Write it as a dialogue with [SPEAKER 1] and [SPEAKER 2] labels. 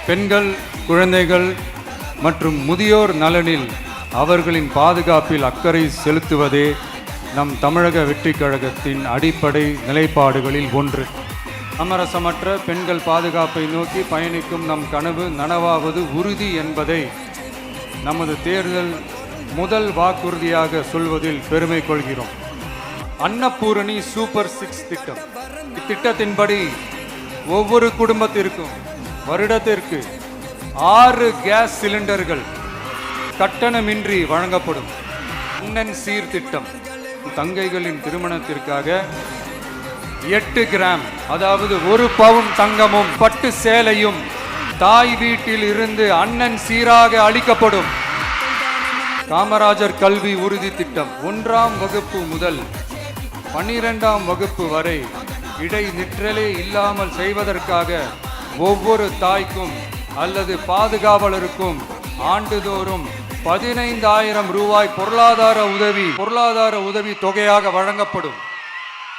[SPEAKER 1] பெண்கள், குழந்தைகள் மற்றும் முதியோர் நலனில் அவர்களின் பாதுகாப்பில் அக்கறை செலுத்துவதே நம் தமிழக வெற்றிக் கழகத்தின் அடிப்படை நிலைப்பாடுகளில் ஒன்று. சமரசமற்ற பெண்கள் பாதுகாப்பை நோக்கி பயணிக்கும் நம் கனவு நனவாவது உறுதி என்பதை நமது தேர்தல் முதல் வாக்குறுதியாக சொல்வதில் பெருமை கொள்கிறோம். அன்னபூரணி சூப்பர் 6 திட்டம். இத்திட்டத்தின்படி ஒவ்வொரு குடும்பத்திற்கும் வருடத்திற்கு 6 கேஸ் சிலிண்டர்கள் கட்டணமின்றி வழங்கப்படும். அண்ணன் சீர் திட்டம். தங்கைகளின் திருமணத்திற்காக 8 கிராம் அதாவது 1 பவுன் தங்கமும் பட்டு சேலையும் தாய் வீட்டில் இருந்து அண்ணன் சீராக அளிக்கப்படும். காமராஜர் கல்வி உறுதி திட்டம். 1ஆம் வகுப்பு முதல் 12ஆம் வகுப்பு வரை இடைநிற்றலே இல்லாமல் செய்வதற்காக ஒவ்வொரு தாய்க்கும் அல்லது பாதுகாவலருக்கும் ஆண்டுதோறும் 15,000 ரூபாய் பொருளாதார உதவி தொகையாக வழங்கப்படும்.